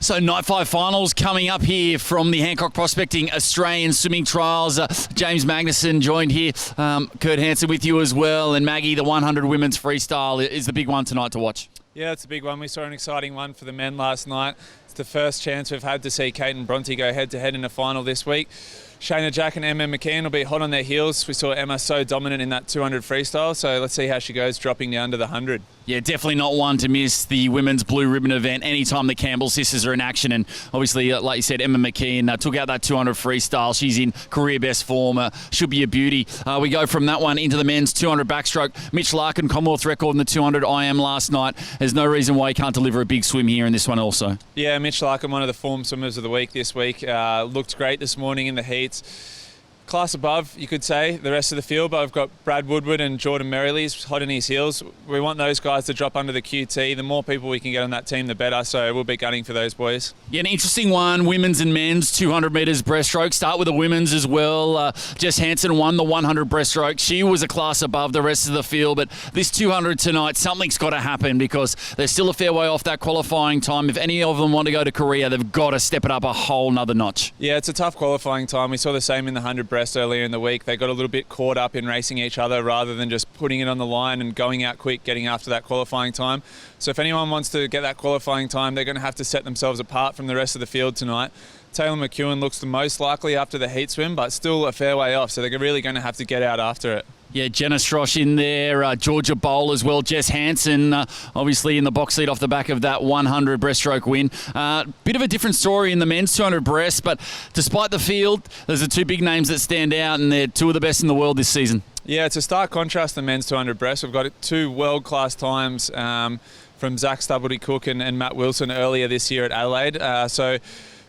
So night 5 finals coming up here from the Hancock Prospecting Australian Swimming Trials. James Magnussen joined here. Kurt Hanson with you as well. And Maggie, the 100 women's freestyle is the big one tonight to watch. Yeah, it's a big one. We saw an exciting one for the men last night. It's the first chance we've had to see Kate and Bronte go head-to-head in a final this week. Shayna Jack and Emma McKeon will be hot on their heels. We saw Emma so dominant in that 200 freestyle, so let's see how she goes dropping down to the 100. Yeah, definitely not one to miss the women's blue ribbon event anytime the Campbell sisters are in action. And obviously, like you said, Emma McKeon took out that 200 freestyle. She's in career best form. Should be a beauty. We go from that one into the men's 200 backstroke. Mitch Larkin, Commonwealth record in the 200 IM last night. There's no reason why he can't deliver a big swim here in this one also. Yeah, Mitch Larkin, one of the form swimmers of the week this week. Looked great this morning in the heats. Class above, you could say, the rest of the field, but I've got Brad Woodward and Jordan Merrilees hot in his heels. We want those guys to drop under the QT. The more people we can get on that team, the better, so we'll be gunning for those boys. Yeah, an interesting one, women's and men's 200 metres breaststroke. Start with the women's as well. Jess Hanson won the 100 breaststroke. She was a class above the rest of the field, but this 200 tonight, something's got to happen because they're still a fair way off that qualifying time. If any of them want to go to Korea, they've got to step it up a whole nother notch. Yeah, it's a tough qualifying time. We saw the same in the 100 breast earlier in the week. They got a little bit caught up in racing each other rather than just putting it on the line and going out quick, getting after that qualifying time. So if anyone wants to get that qualifying time, they're going to have to set themselves apart from the rest of the field tonight. Taylor McEwen looks the most likely after the heat swim, but still a fair way off, so they're really going to have to get out after it. Yeah, Jenna Strosh in there, Georgia Bowl as well, Jess Hanson obviously in the box seat off the back of that 100 breaststroke win. Bit of a different story in the men's 200 breast, but despite the field, there's the two big names that stand out, and they're two of the best in the world this season. Yeah, it's a stark contrast to the men's 200 breast. We've got two world-class times from Zach Stubblety-Cook and Matt Wilson earlier this year at Adelaide. So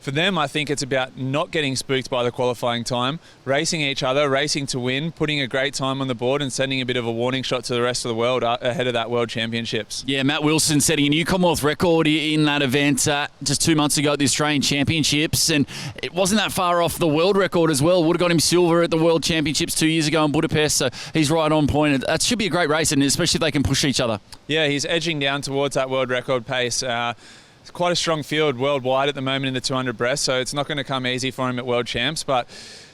for them, I think it's about not getting spooked by the qualifying time, racing each other, racing to win, putting a great time on the board and sending a bit of a warning shot to the rest of the world ahead of that World Championships. Yeah, Matt Wilson setting a new Commonwealth record in that event just 2 months ago at the Australian Championships, and it wasn't that far off the world record as well. Would have got him silver at the World Championships 2 years ago in Budapest, so he's right on point. That should be a great race, and especially if they can push each other. Yeah, he's edging down towards that world record pace. It's quite a strong field worldwide at the moment in the 200 breast, so it's not going to come easy for him at World Champs, but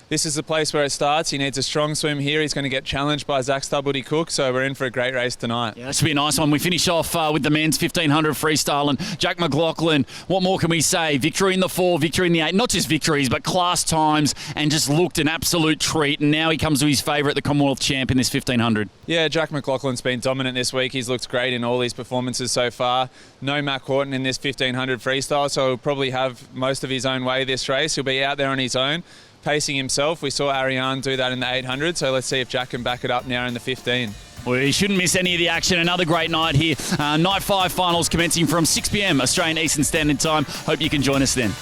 this is the place where it starts. He needs a strong swim here. He's going to get challenged by Zach Stubblety-Cook, so we're in for a great race tonight. Yeah, that should be a nice one. We finish off with the men's 1500 freestyle, and Jack McLaughlin, what more can we say? Victory in the 4, victory in the 8. Not just victories, but class times, and just looked an absolute treat. And now he comes to his favourite, the Commonwealth champ in this 1500. Yeah, Jack McLaughlin's been dominant this week. He's looked great in all his performances so far. No Matt Horton in this 1500 freestyle, so he'll probably have most of his own way this race. He'll be out there on his own, pacing himself. We saw Ariane do that in the 800, so let's see if Jack can back it up now in the 15. Well, you shouldn't miss any of the action. Another great night here. Night 5 finals commencing from 6 p.m. Australian Eastern Standard Time. Hope you can join us then.